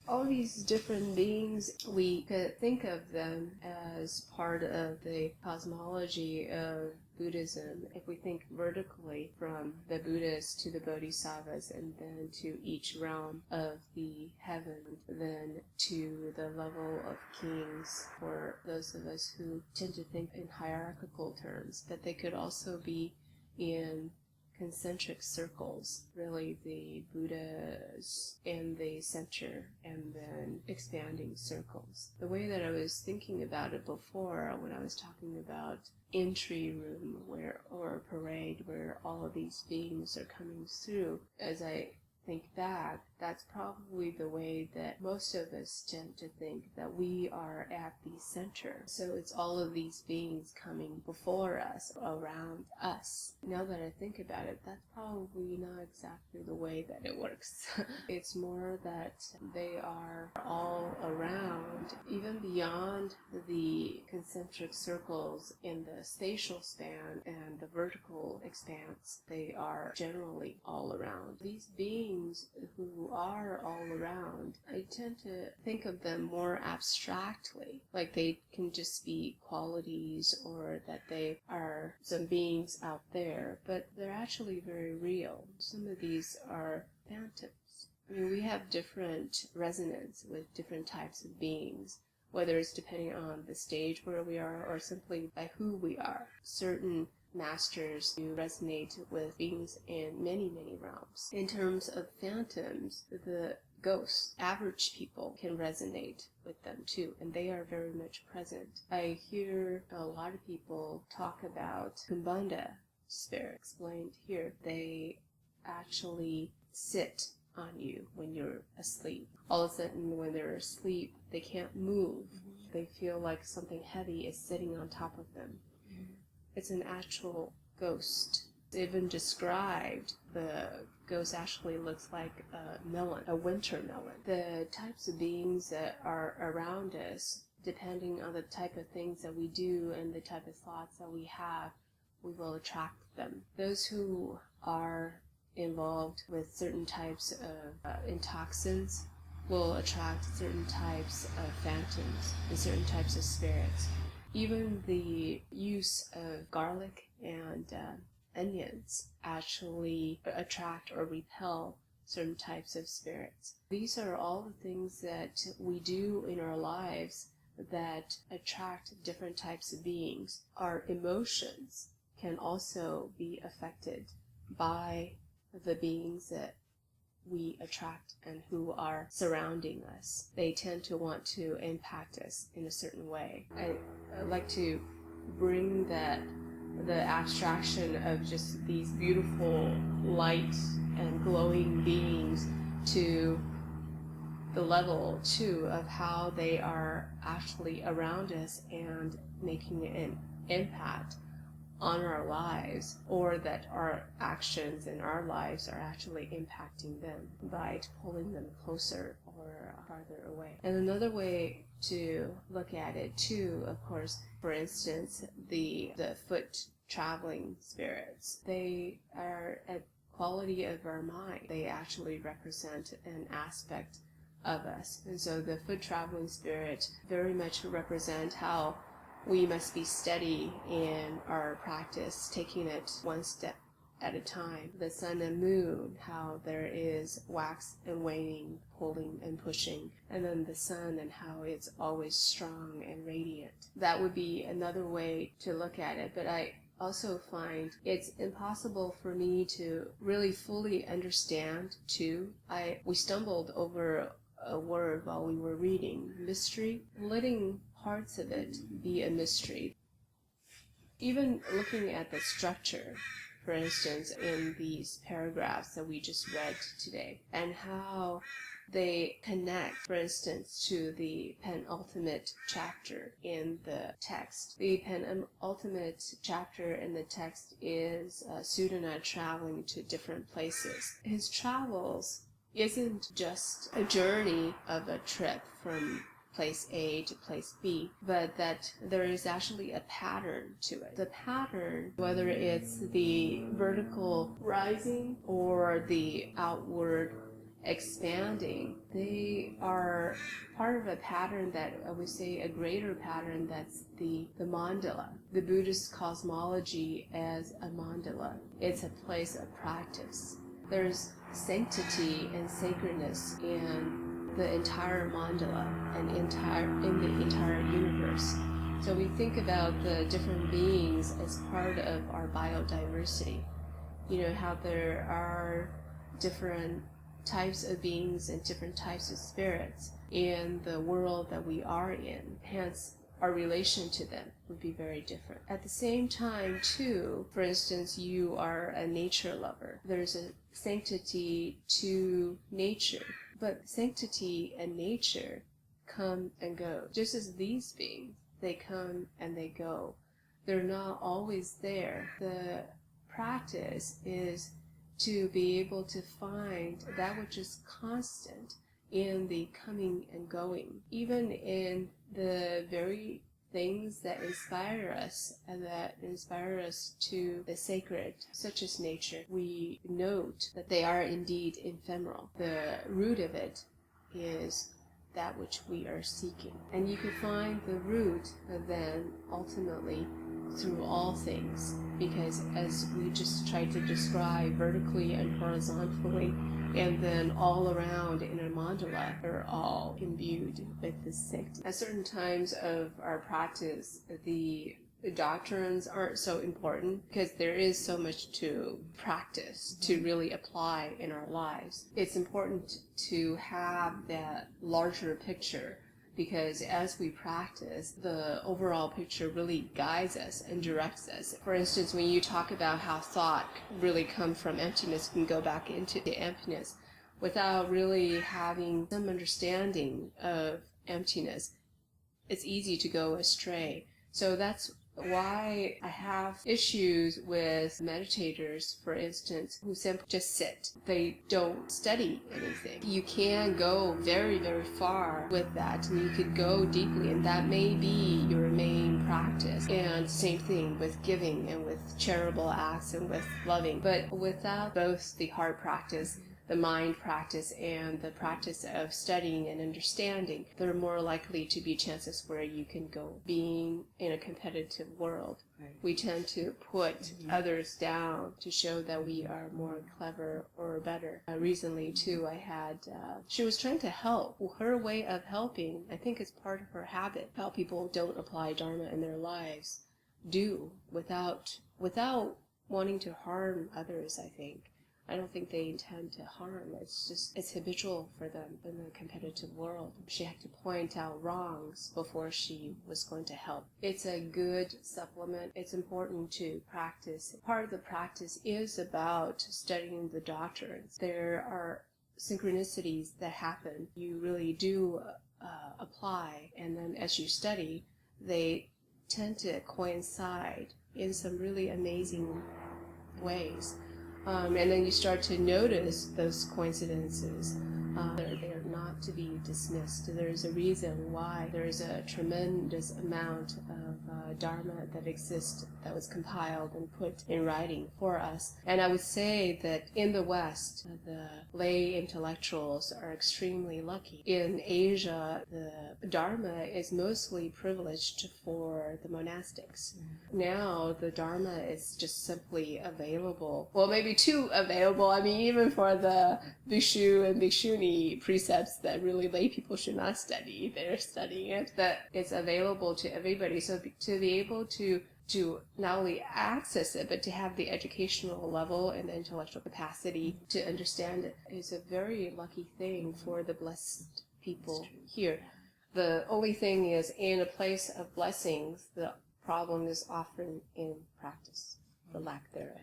all these different beings, we could think of them as part of the cosmology of Buddhism. If we think vertically from the Buddhas to the Bodhisattvas and then to each realm of the heaven, then to the level of kings, for those of us who tend to think in hierarchical terms, but they could also be in concentric circles, really the Buddhas in the center and then expanding circles. The way that I was thinking about it before, when I was talking about entry room or parade where all of these beings are coming through, as I think back, that's probably the way that most of us tend to think, that we are at the center. So it's all of these beings coming before us, around us. Now that I think about it, that's probably not exactly the way that it works. It's more that they are all around, even beyond the concentric circles in the spatial span and the vertical expanse. They are generally all around. These beings who are all around, I tend to think of them more abstractly, like they can just be qualities or that they are some beings out there, but they're actually very real. Some of these are phantoms. I mean, we have different resonance with different types of beings, whether it's depending on the stage where we are or simply by who we are. Certain masters do resonate with beings in many, many realms. In terms of phantoms, the ghosts, average people can resonate with them too, and they are very much present. I hear a lot of people talk about Kumbanda spirit explained here. They actually sit on you when you're asleep. All of a sudden, when they're asleep, they can't move. They feel like something heavy is sitting on top of them. It's an actual ghost. Even described, the ghost actually looks like a melon, a winter melon. The types of beings that are around us, depending on the type of things that we do and the type of thoughts that we have, we will attract them. Those who are involved with certain types of intoxicants will attract certain types of phantoms and certain types of spirits. Even the use of garlic and onions actually attract or repel certain types of spirits. These are all the things that we do in our lives that attract different types of beings. Our emotions can also be affected by the beings that we attract and who are surrounding us. They tend to want to impact us in a certain way. I like to bring the abstraction of just these beautiful light and glowing beings to the level too of how they are actually around us and making an impact on our lives, or that our actions in our lives are actually impacting them by pulling them closer or farther away. And another way to look at it too, of course, for instance, the foot traveling spirits, they are a quality of our mind. They actually represent an aspect of us. And so the foot traveling spirit very much represent how we must be steady in our practice, taking it one step at a time. The sun and moon, how there is wax and waning, pulling and pushing, and then the sun and how it's always strong and radiant. That would be another way to look at it, but I also find it's impossible for me to really fully understand too. We stumbled over a word while we were reading, mystery, letting parts of it be a mystery. Even looking at the structure, for instance, in these paragraphs that we just read today, and how they connect, for instance, to the penultimate chapter in the text. The penultimate chapter in the text is Sudana traveling to different places. His travels isn't just a journey of a trip from place A to place B, but that there is actually a pattern to it. The pattern, whether it's the vertical rising or the outward expanding, they are part of a pattern that I would say a greater pattern that's the mandala. The Buddhist cosmology as a mandala. It's a place of practice. There's sanctity and sacredness in the entire mandala and in the entire universe. So we think about the different beings as part of our biodiversity. You know, how there are different types of beings and different types of spirits in the world that we are in. Hence, our relation to them would be very different. At the same time, too, for instance, you are a nature lover. There's a sanctity to nature, but sanctity and nature come and go. Just as these beings, they come and they go. They're not always there. The practice is to be able to find that which is constant in the coming and going, even in the very things that inspire us and that inspire us to the sacred, such as nature. We note that they are indeed ephemeral. The root of it is that which we are seeking. And you can find the root then ultimately through all things, because as we just tried to describe vertically and horizontally and then all around in a mandala, are all imbued with this sanctity. At certain times of our practice, the doctrines aren't so important because there is so much to practice, to really apply in our lives. It's important to have that larger picture, because as we practice, the overall picture really guides us and directs us. For instance, when you talk about how thought really comes from emptiness and go back into the emptiness, without really having some understanding of emptiness, it's easy to go astray. So that's why I have issues with meditators, for instance, who simply just sit. They don't study anything. You can go very, very far with that, and you could go deeply, and that may be your main practice. And same thing with giving and with charitable acts and with loving. But without both the heart practice, the mind practice, and the practice of studying and understanding, there are more likely to be chances where you can go. Being in a competitive world, right, we tend to put others down to show that we are more clever or better. Recently, too, I had, she was trying to help. Her way of helping, I think it's part of her habit, how people don't apply Dharma in their lives, do, without wanting to harm others, I think. I don't think they intend to harm. It's habitual for them in the competitive world. She had to point out wrongs before she was going to help. It's a good supplement. It's important to practice. Part of the practice is about studying the doctrines. There are synchronicities that happen. You really do apply, and then as you study, they tend to coincide in some really amazing ways. And then you start to notice those coincidences. They are not to be dismissed. There's a reason why there's a tremendous amount of Dharma that exists, that was compiled and put in writing for us. And I would say that in the West, the lay intellectuals are extremely lucky. In Asia, the Dharma is mostly privileged for the monastics. Now, the Dharma is just simply available. Well, maybe too available. I mean, even for the bhikshu and bhikshuni precepts that really lay people should not study, they're studying it. That it's available to everybody. So to be able to not only access it, but to have the educational level and the intellectual capacity to understand it is a very lucky thing for the blessed people here. The only thing is, in a place of blessings, the problem is often in practice, the lack thereof.